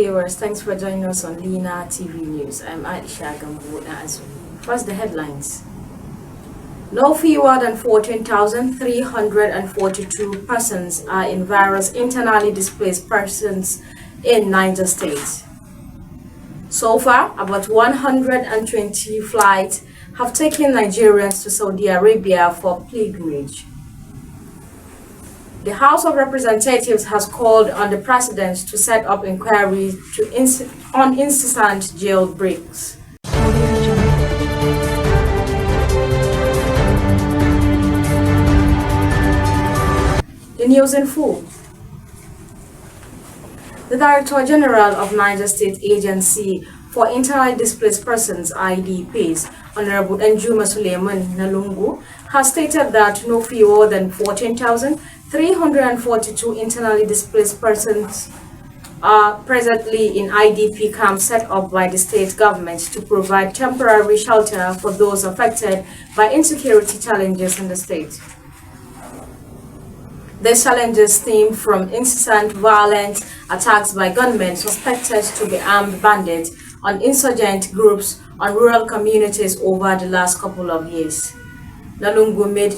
viewers, thanks for joining us on Lina TV News. I'm Aisha Gambo Nazu. First, the headlines. No fewer than 14,342 persons are in various internally displaced persons in Niger State. So far, about 120 flights have taken Nigerians to Saudi Arabia for pilgrimage. The House of Representatives has called on the President to set up inquiries on incessant jailbreaks. The news in full. The Director General of Niger State Agency for Internally Displaced Persons (IDPs), Honorable Njuma Suleiman Nalungu, has stated that no fewer than 14,342 internally displaced persons are presently in IDP camps set up by the state government to provide temporary shelter for those affected by insecurity challenges in the state. These challenges stem from incessant violent attacks by gunmen suspected to be armed bandits on insurgent groups on rural communities over the last couple of years. Nalungu made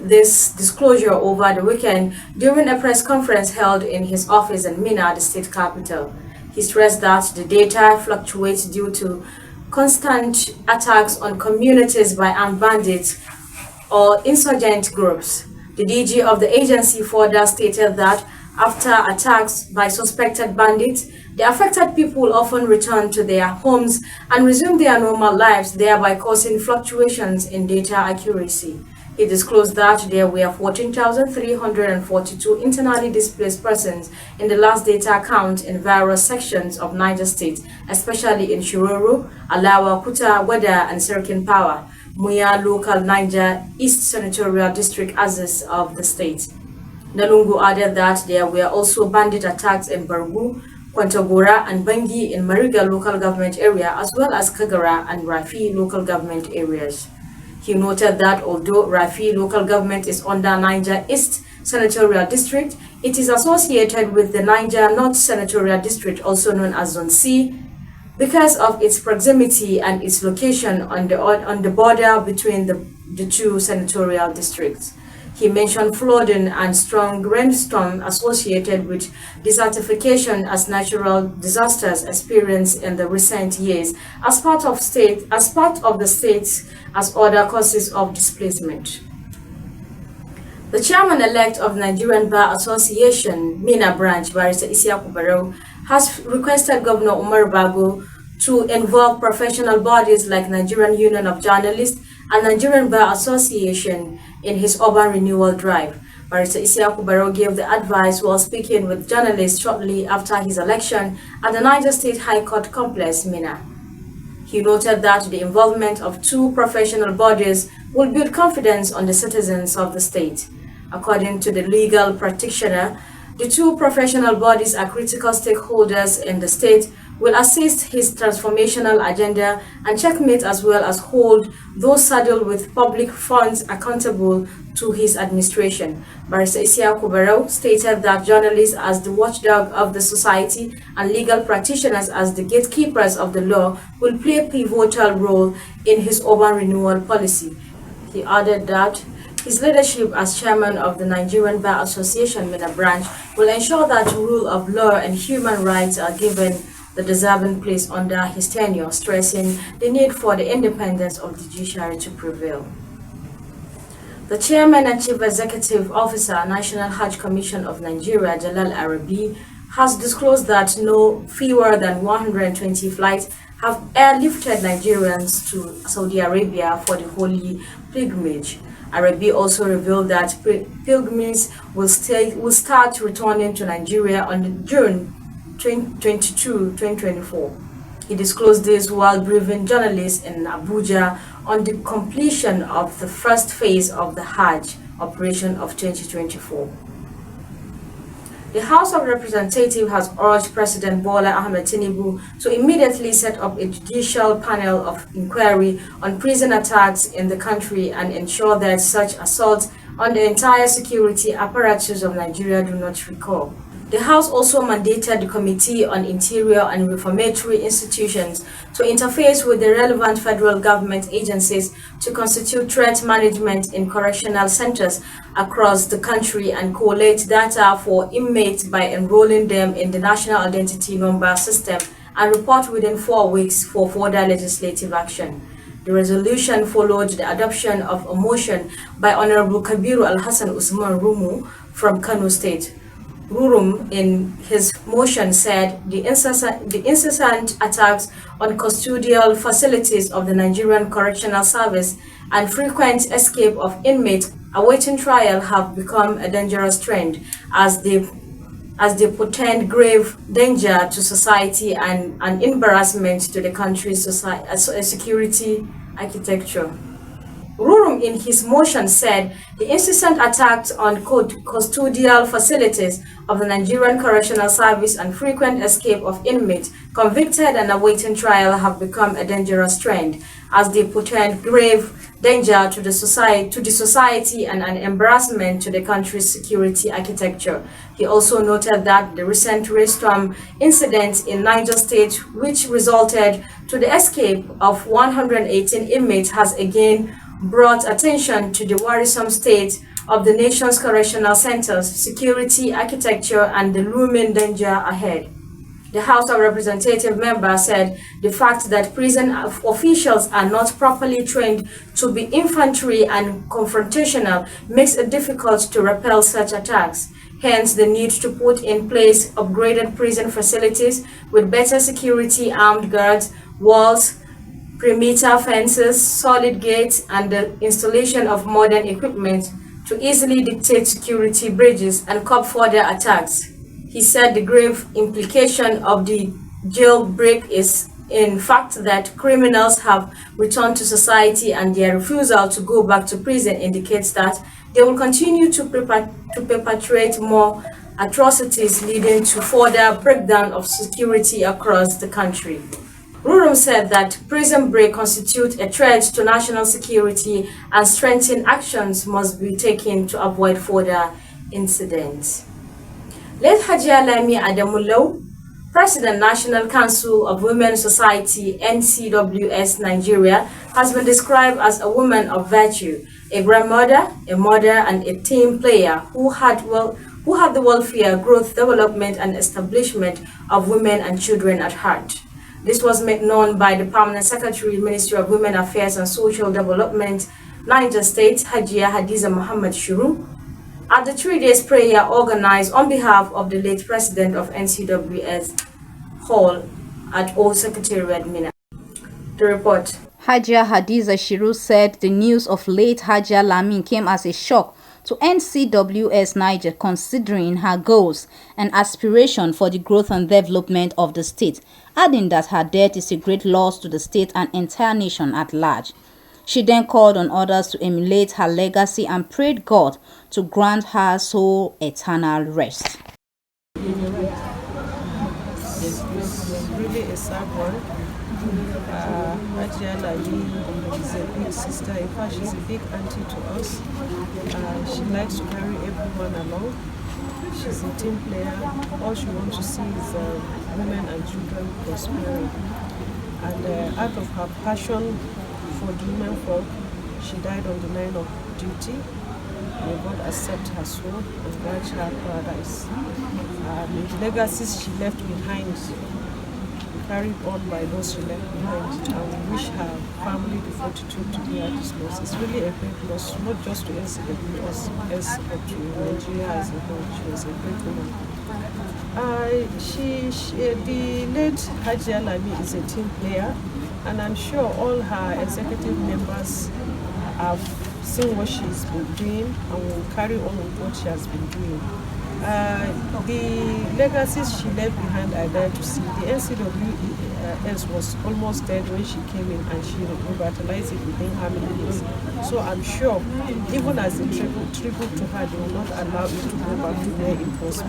this disclosure over the weekend during a press conference held in his office in Minna, the state capital. He stressed that the data fluctuates due to constant attacks on communities by armed bandits or insurgent groups. The DG of the agency further stated that after attacks by suspected bandits, the affected people often return to their homes and resume their normal lives, thereby causing fluctuations in data accuracy. He disclosed that there were 14,342 internally displaced persons in the last data count in various sections of Niger State, especially in Shiroro, Alawa, Kuta, Weda, and Serkin Power, Muya local Niger East Senatorial District axis of the state. Nalungu added that there were also bandit attacks in Bargu, Kwantagora, and Bangi in Mariga local government area, as well as Kagara and Rafi local government areas. He noted that although Rafi local government is under Niger East Senatorial District, it is associated with the Niger North Senatorial District, also known as Zone C, because of its proximity and its location on the border between the two senatorial districts. He mentioned flooding and strong rainstorm associated with desertification as natural disasters experienced in the recent years as part of the states as other causes of displacement. The chairman-elect of Nigerian Bar Association, Minna Branch, Barrister Isiaku Barrow, has requested Governor Umar Bago to involve professional bodies like Nigerian Union of Journalists and Nigerian Bar Association in his urban renewal drive. Barrister Isiaku Barrow gave the advice while speaking with journalists shortly after his election at the Niger State High Court complex, Minna. He noted that the involvement of two professional bodies will build confidence on the citizens of the state. According to the legal practitioner, the two professional bodies are critical stakeholders in the state, will assist his transformational agenda and checkmate as well as hold those saddled with public funds accountable to his administration. Barrister Isiaku Barrow stated that journalists as the watchdog of the society and legal practitioners as the gatekeepers of the law will play a pivotal role in his urban renewal policy. He added that his leadership as chairman of the Nigerian Bar Association, Minna Branch, will ensure that the rule of law and human rights are given the deserving place under his tenure, stressing the need for the independence of the judiciary to prevail. The chairman and chief executive officer, National Hajj Commission of Nigeria, Jalal Arabi, has disclosed that no fewer than 120 flights have airlifted Nigerians to Saudi Arabia for the holy pilgrimage. Arabi also revealed that pilgrims will start returning to Nigeria on June 22, 2024. He disclosed this while briefing journalists in Abuja on the completion of the first phase of the Hajj operation of 2024. The House of Representatives has urged President Bola Ahmed TINUBU to immediately set up a judicial panel of inquiry on prison attacks in the country and ensure that such assaults on the entire security apparatus of Nigeria do not recur. The House also mandated the Committee on Interior and Reformatory Institutions to interface with the relevant federal government agencies to constitute threat management in correctional centers across the country and collate data for inmates by enrolling them in the National Identity Number System and report within 4 weeks for further legislative action. The resolution followed the adoption of a motion by Honorable Kabiru Al-Hassan Usman Rumu from Kano State. Rurum, in his motion, said the incessant attacks on custodial facilities of the Nigerian Correctional Service and frequent escape of inmates awaiting trial have become a dangerous trend as they portend grave danger to society and an embarrassment to the country's security architecture. Rurum, in his motion, said the incessant attacks on custodial facilities of the Nigerian Correctional Service and frequent escape of inmates convicted and awaiting trial have become a dangerous trend as they portend grave danger to the society and an embarrassment to the country's security architecture. He also noted that the recent rainstorm incident in Niger State, which resulted to the escape of 118 inmates, has again brought attention to the worrisome state of the nation's correctional centers, security architecture, and the looming danger ahead. The House of Representative member said the fact that prison officials are not properly trained to be infantry and confrontational makes it difficult to repel such attacks. Hence, the need to put in place upgraded prison facilities with better security, armed guards, walls, perimeter fences, solid gates, and the installation of modern equipment to easily dictate security bridges and curb further attacks. He said the grave implication of the jailbreak is in fact that criminals have returned to society and their refusal to go back to prison indicates that they will continue to perpetrate more atrocities leading to further breakdown of security across the country. Rurum said that prison break constitutes a threat to national security and strengthened actions must be taken to avoid further incidents. Late Hajia Lami Adamulo, President National Council of Women Society NCWS Nigeria, has been described as a woman of virtue, a grandmother, a mother, and a team player who had the welfare, growth, development, and establishment of women and children at heart. This was made known by the Permanent Secretary, Ministry of Women Affairs and Social Development, Niger State, Hajia Hadiza Muhammad Shuru, at the 3-day prayer organized on behalf of the late President of NCWS Hall at Old Secretariat Mina. The report. Hajia Hadiza Shiru said the news of late Hajia Lamin came as a shock to NCWS Niger, considering her goals and aspiration for the growth and development of the state, adding that her death is a great loss to the state and entire nation at large. She then called on others to emulate her legacy and prayed God to grant her soul eternal rest. It's really a sad one. Hajia Lami is a big sister. In fact, she's a big auntie to us. She likes to carry everyone along. She's a team player. All she wants to see is women and children prospering. And out of her passion for the women folk, she died on the line of duty. May God accept her soul and grant her paradise. The legacies she left behind, carried on by those she left behind, and we wish her family the fortitude to bear this loss. It's really a great loss, not just to NCWS, but to Nigeria as a whole. She was a great woman. The late Hajia Lami is a team player, and I'm sure all her executive members have seen what she's been doing and will carry on with what she has been doing. The legacies she left behind are there to see. The NCWS was almost dead when she came in, and she revitalized it within how many years. So I'm sure, even as a tribute to her, they will not allow it to go back to where it was.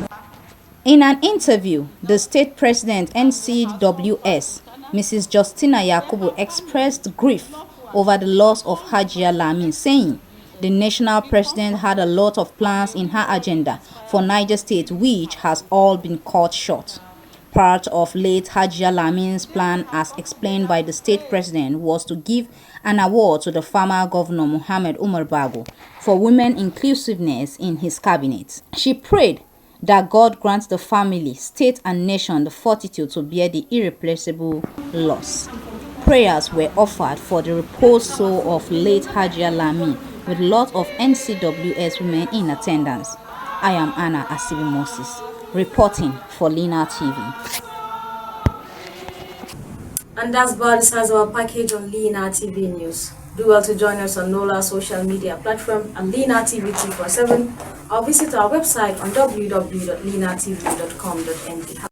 In an interview, the state president NCWS, Mrs. Justina Yakubu, expressed grief over the loss of Hajia Lamin, saying, The national president had a lot of plans in her agenda for Niger State, which has all been cut short. Part of late Hajia Lamin's plan, as explained by the state president, was to give an award to the former governor Muhammad Umar Bago for women inclusiveness in his cabinet. She prayed that God grants the family, state and nation the fortitude to bear the irreplaceable loss. Prayers were offered for the reposed soul of late Hajia Lamin, with lots of NCWS women in attendance. I am Anna Asibi Moses, reporting for Lina TV. And that's about it as our package on Lina TV News. Do well to join us on all our social media platform and Lina TV 247, or visit our website on www.linatv.com.ng.